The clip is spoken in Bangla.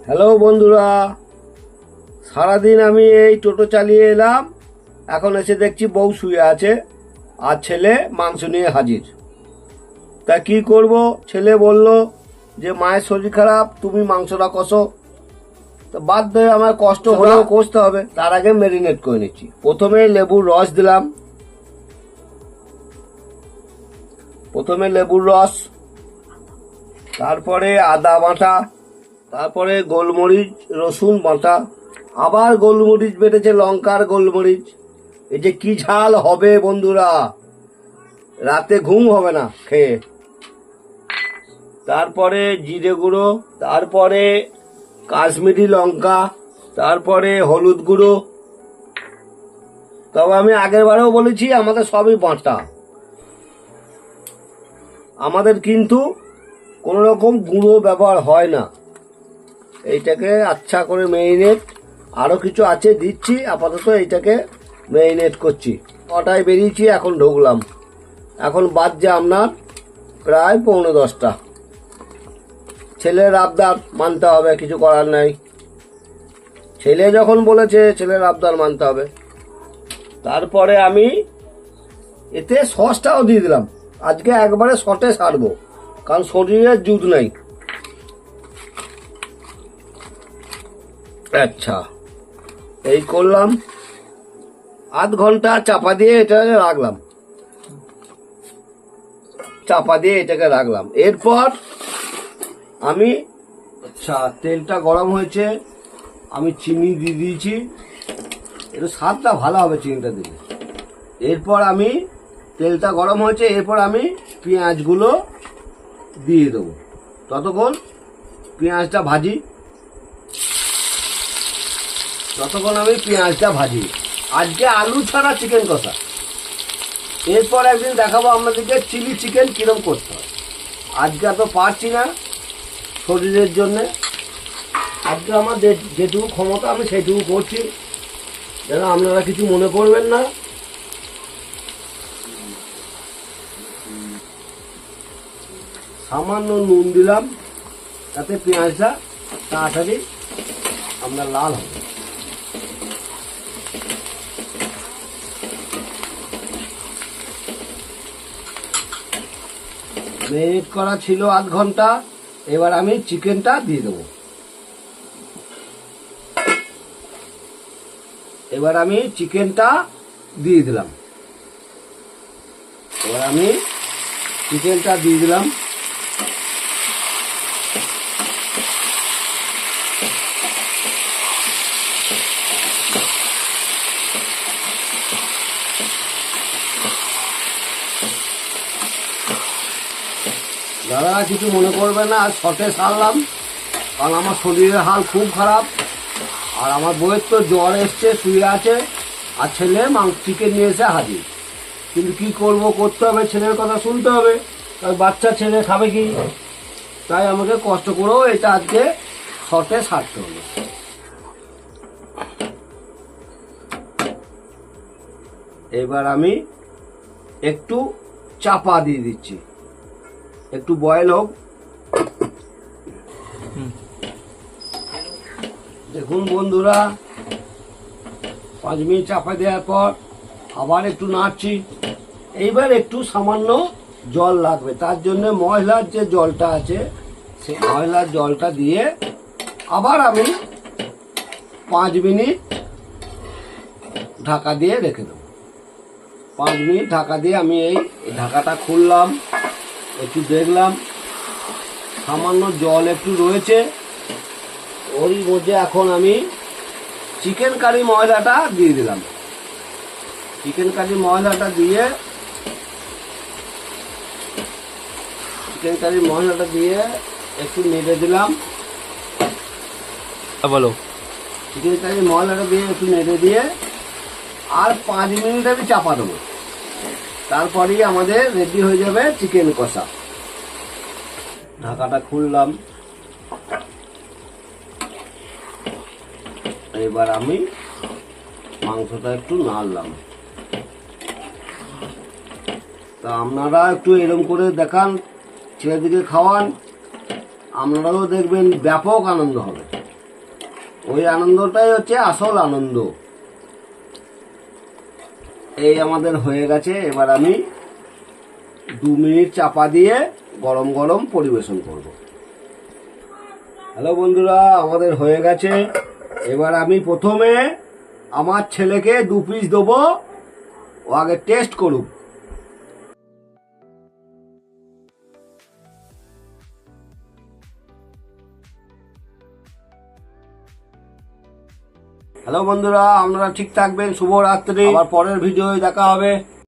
হ্যালো বন্ধুরা, সারাদিন আমি এই টোটো চালিয়ে এলাম। এখন এসে দেখছি বউ শুয়ে আছে আর ছেলে মাংস নিয়ে হাজির। তা কি করব, ছেলে বলল যে মায়ের শরীর খারাপ, তুমি মাংসটা কষো। তো বাধ্য হয়ে আমার কষ্ট হলেও কষতে হবে। তার আগে ম্যারিনেট করে নিচ্ছি। প্রথমে লেবুর রস দিলাম, তারপরে আদা বাটা, তারপরে গোলমরিচ রসুন বাটা, আবার গোলমরিচ বেটেছে, লঙ্কার গোলমরিচ। এই যে কি ঝাল হবে বন্ধুরা, রাতে ঘুম হবে না খেয়ে। তারপরে জিরে গুঁড়ো, তারপরে কাশ্মীরি লঙ্কা, তারপরে হলুদ গুঁড়ো। তবে আমি আগের বারেও বলেছি আমাদের সবই বাটা, আমাদের কিন্তু কোনো রকম গুঁড়ো ব্যবহার হয় না। এইটাকে আচ্ছা করে ম্যারিনেট, আরও কিছু আছে দিচ্ছি, আপাতত এইটাকে ম্যারিনেট করছি। কটায় বেরিয়েছি, এখন ঢুকলাম। এখন বাজছে আপনার প্রায় 9:45। ছেলের আবদার মানতে হবে, কিছু করার নাই। ছেলে যখন বলেছে ছেলের আবদার মানতে হবে। তারপরে আমি এতে সসটাও দিয়ে দিলাম। আজকে একবারে শটে সারবো, কারণ শরীরের জুত নাই। আচ্ছা, এই করলাম। আধ ঘন্টা চাপা দিয়ে এটাকে রাখলাম। এরপর আমি, আচ্ছা, তেলটা গরম হয়েছে, আমি চিনি দিয়ে দিয়েছি। একটু স্বাদটা ভালো হবে চিনিটা দিলে। এরপর আমি, তেলটা গরম হয়েছে, এরপর আমি পেঁয়াজগুলো দিয়ে দেবো। ততক্ষণ পেঁয়াজটা ভাজি। আজকে আলু ছাড়া চিকেন কষা। এরপর একদিন দেখাবো আপনাদেরকে চিলি চিকেন কিরম করতে হয়। আজকে তো পারছি না শরীরের জন্যে। আজকে আমার যেটুকু ক্ষমতা আমি সেইটুকু করছি, যেন আপনারা কিছু মনে করবেন না। সামান্য নুন দিলাম, তাতে পেঁয়াজটা তাড়াতাড়ি আপনার লাল হবে। ম্যারিনেট করা ছিল আধ ঘন্টা। এবার আমি চিকেনটা দিয়ে দেবো। দিলাম। দাদা কিছু মনে করবে না, আজ শটে সারলাম, কারণ আমার শরীরের হাল খুব খারাপ। আর আমার বউয়ের তো জ্বর এসছে, শুয়ে আছে, আর ছেলে চিকেন নিয়ে এসে হাজির। কিন্তু কি করব, করতে হবে, ছেলের কথা শুনতে হবে। তাই বাচ্চা ছেলে খাবে কি, তাই আমাকে কষ্ট করেও এটা আজকে শটে সারতে হবে। এবার আমি একটু চাপা দিয়ে দিচ্ছি, একটু বয়েল হোক। দেখুন বন্ধুরা, 5 মিনিট চাপা দেওয়ার পর আবার একটু নাড়ছি। এইবার একটু সামান্য জল লাগবে, তার জন্য ময়লার যে জলটা আছে সেই ময়লার জলটা দিয়ে আবার আমি 5 মিনিট ঢাকা দিয়ে রেখে দেবো। 5 মিনিট ঢাকা দিয়ে আমি এই ঢাকাটা খুললাম, একটু দেখলাম সামান্য জল একটু রয়েছে। ওর মধ্যে এখন আমি চিকেন কারি ময়লাটা দিয়ে দিলাম। একটু নেড়ে দিলাম। বলো। চিকেন কারি ময়লাটা দিয়ে একটু নেড়ে দিয়ে আর 5 মিনিট আমি চাপা দেবো। তারপরেই আমাদের রেডি হয়ে যাবে চিকেন কষা। ঢাকাটা খুললাম। এবার আমি মাংসটা একটু নাড়লাম। তা আপনারা একটু এরকম করে দেখান, ছেলেদিকে খাওয়ান, আপনারাও দেখবেন ব্যাপক আনন্দ হবে। ওই আনন্দটাই হচ্ছে আসল আনন্দ। এই আমাদের হয়ে গেছে, এবার আমি 2 মিনিট চাপা দিয়ে গরম গরম পরিবেশন করব। হ্যালো বন্ধুরা, আমাদের হয়ে গেছে। এবার আমি প্রথমে আমার ছেলেকে 2 পিস দেবো, ও আগে টেস্ট করুক। হ্যালো বন্ধুরা, আপনারা ঠিক থাকবেন। শুভরাত্রি। আবার পরের ভিডিওয় দেখা হবে।